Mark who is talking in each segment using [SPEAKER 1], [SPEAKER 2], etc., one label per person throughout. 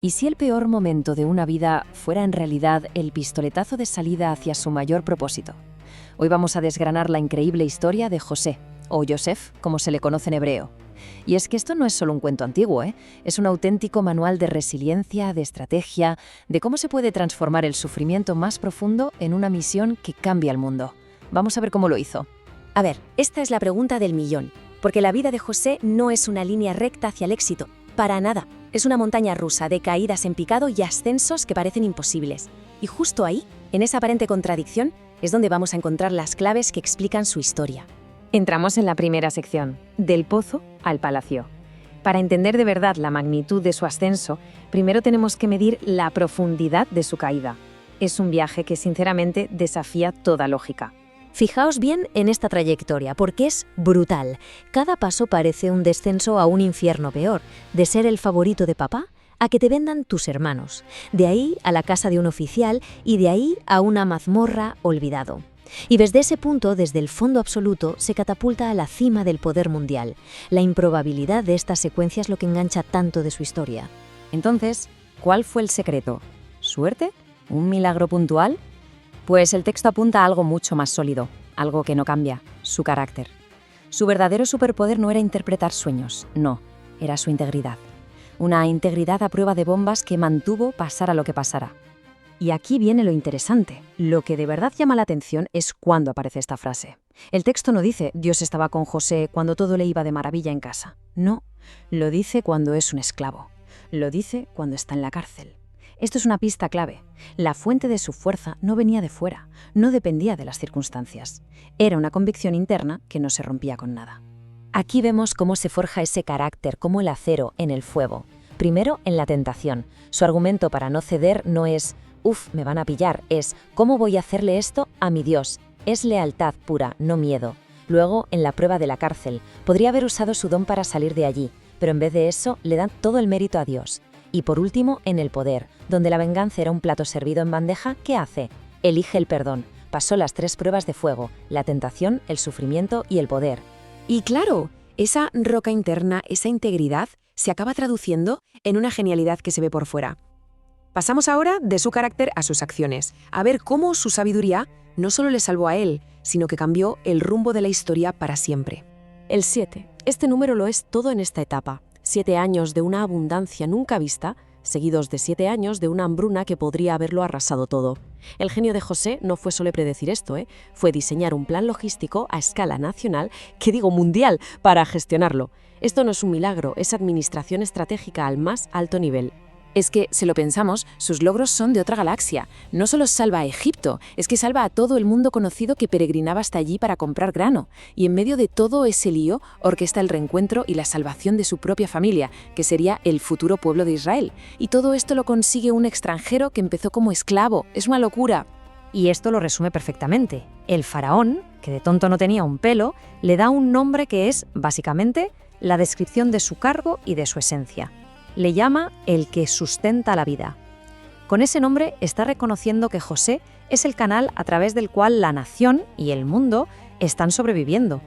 [SPEAKER 1] ¿Y si el peor momento de una vida fuera en realidad el pistoletazo de salida hacia su mayor propósito? Hoy vamos a desgranar la increíble historia de José, o Yosef, como se le conoce en hebreo. Y es que esto no es solo un cuento antiguo, es un auténtico manual de resiliencia, de estrategia, de cómo se puede transformar el sufrimiento más profundo en una misión que cambia el mundo. Vamos a ver cómo lo hizo.
[SPEAKER 2] A ver, esta es la pregunta del millón, porque la vida de José no es una línea recta hacia el éxito, para nada. Es una montaña rusa de caídas en picado y ascensos que parecen imposibles. Y justo ahí, en esa aparente contradicción, es donde vamos a encontrar las claves que explican su historia.
[SPEAKER 3] Entramos en la primera sección, del pozo al palacio. Para entender de verdad la magnitud de su ascenso, primero tenemos que medir la profundidad de su caída. Es un viaje que sinceramente desafía toda lógica.
[SPEAKER 2] Fijaos bien en esta trayectoria, porque es brutal. Cada paso parece un descenso a un infierno peor, de ser el favorito de papá a que te vendan tus hermanos, de ahí a la casa de un oficial y de ahí a una mazmorra olvidado. Y desde ese punto, desde el fondo absoluto, se catapulta a la cima del poder mundial. La improbabilidad de esta secuencia es lo que engancha tanto de su historia.
[SPEAKER 1] Entonces, ¿cuál fue el secreto? ¿Suerte? ¿Un milagro puntual? Pues el texto apunta a algo mucho más sólido, algo que no cambia, su carácter. Su verdadero superpoder no era interpretar sueños, no, era su integridad. Una integridad a prueba de bombas que mantuvo pasara lo que pasara.
[SPEAKER 3] Y aquí viene lo interesante. Lo que de verdad llama la atención es cuándo aparece esta frase. El texto no dice Dios estaba con José cuando todo le iba de maravilla en casa. No, lo dice cuando es un esclavo. Lo dice cuando está en la cárcel. Esto es una pista clave. La fuente de su fuerza no venía de fuera, no dependía de las circunstancias. Era una convicción interna que no se rompía con nada.
[SPEAKER 1] Aquí vemos cómo se forja ese carácter como el acero en el fuego. Primero, en la tentación. Su argumento para no ceder no es me van a pillar, es ¿cómo voy a hacerle esto a mi Dios? Es lealtad pura, no miedo. Luego, en la prueba de la cárcel, podría haber usado su don para salir de allí, pero en vez de eso, le dan todo el mérito a Dios. Y por último, en el poder, donde la venganza era un plato servido en bandeja, ¿qué hace? Elige el perdón. Pasó las 3 pruebas de fuego, la tentación, el sufrimiento y el poder.
[SPEAKER 4] Y claro, esa roca interna, esa integridad, se acaba traduciendo en una genialidad que se ve por fuera. Pasamos ahora de su carácter a sus acciones, a ver cómo su sabiduría no solo le salvó a él, sino que cambió el rumbo de la historia para siempre.
[SPEAKER 5] El 7. Este número lo es todo en esta etapa. 7 años de una abundancia nunca vista, seguidos de 7 años de una hambruna que podría haberlo arrasado todo. El genio de José no fue solo predecir esto, fue diseñar un plan logístico a escala nacional, mundial, para gestionarlo. Esto no es un milagro, es administración estratégica al más alto nivel.
[SPEAKER 4] Es que, si lo pensamos, sus logros son de otra galaxia. No solo salva a Egipto, es que salva a todo el mundo conocido que peregrinaba hasta allí para comprar grano. Y en medio de todo ese lío, orquesta el reencuentro y la salvación de su propia familia, que sería el futuro pueblo de Israel. Y todo esto lo consigue un extranjero que empezó como esclavo. Es una locura.
[SPEAKER 3] Y esto lo resume perfectamente. El faraón, que de tonto no tenía un pelo, le da un nombre que es, básicamente, la descripción de su cargo y de su esencia. Le llama el que sustenta la vida. Con ese nombre está reconociendo que José es el canal a través del cual la nación y el mundo están sobreviviendo.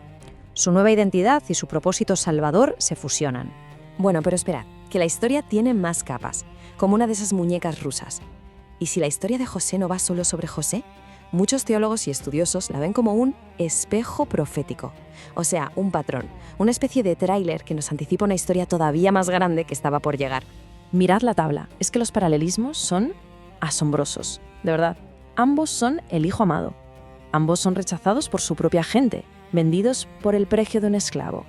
[SPEAKER 3] Su nueva identidad y su propósito salvador se fusionan.
[SPEAKER 5] Bueno, pero esperad, que la historia tiene más capas, como una de esas muñecas rusas. ¿Y si la historia de José no va solo sobre José? Muchos teólogos y estudiosos la ven como un espejo profético, o sea, un patrón, una especie de tráiler que nos anticipa una historia todavía más grande que estaba por llegar.
[SPEAKER 1] Mirad la tabla, es que los paralelismos son asombrosos, de verdad. Ambos son el hijo amado. Ambos son rechazados por su propia gente, vendidos por el precio de un esclavo.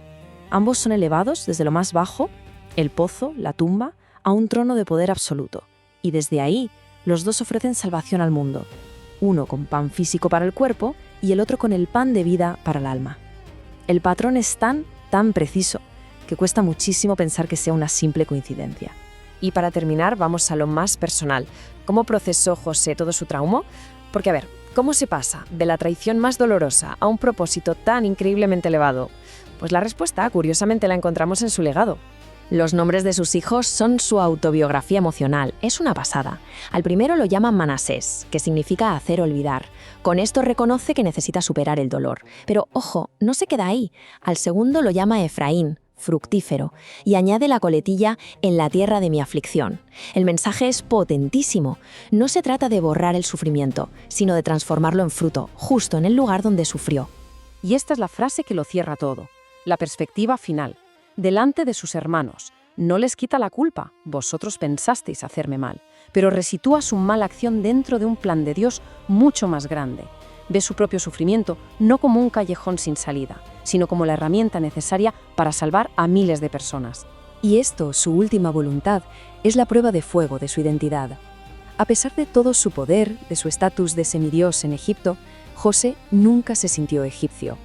[SPEAKER 1] Ambos son elevados desde lo más bajo, el pozo, la tumba, a un trono de poder absoluto. Y desde ahí, los dos ofrecen salvación al mundo. Uno con pan físico para el cuerpo y el otro con el pan de vida para el alma. El patrón es tan preciso que cuesta muchísimo pensar que sea una simple coincidencia.
[SPEAKER 3] Y para terminar, vamos a lo más personal. ¿Cómo procesó José todo su trauma? Porque, a ver, ¿cómo se pasa de la traición más dolorosa a un propósito tan increíblemente elevado? Pues la respuesta, curiosamente, la encontramos en su legado. Los nombres de sus hijos son su autobiografía emocional. Es una pasada. Al primero lo llaman Manasés, que significa hacer olvidar. Con esto reconoce que necesita superar el dolor. Pero, ojo, no se queda ahí. Al segundo lo llama Efraín, fructífero, y añade la coletilla en la tierra de mi aflicción. El mensaje es potentísimo. No se trata de borrar el sufrimiento, sino de transformarlo en fruto, justo en el lugar donde sufrió.
[SPEAKER 6] Y esta es la frase que lo cierra todo. La perspectiva final. Delante de sus hermanos. No les quita la culpa, vosotros pensasteis hacerme mal, pero resitúa su mala acción dentro de un plan de Dios mucho más grande. Ve su propio sufrimiento no como un callejón sin salida, sino como la herramienta necesaria para salvar a miles de personas.
[SPEAKER 2] Y esto, su última voluntad, es la prueba de fuego de su identidad. A pesar de todo su poder, de su estatus de semidios en Egipto, José nunca se sintió egipcio.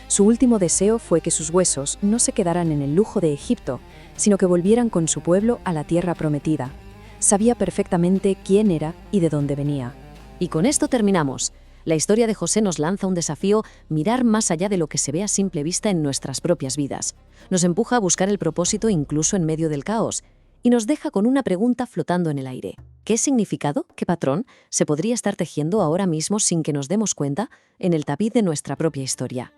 [SPEAKER 2] Su último deseo fue que sus huesos no se quedaran en el lujo de Egipto, sino que volvieran con su pueblo a la tierra prometida. Sabía perfectamente quién era y de dónde venía. Y con esto terminamos. La historia de José nos lanza un desafío: mirar más allá de lo que se ve a simple vista en nuestras propias vidas. Nos empuja a buscar el propósito incluso en medio del caos. Y nos deja con una pregunta flotando en el aire. ¿Qué significado, qué patrón, se podría estar tejiendo ahora mismo sin que nos demos cuenta en el tapiz de nuestra propia historia?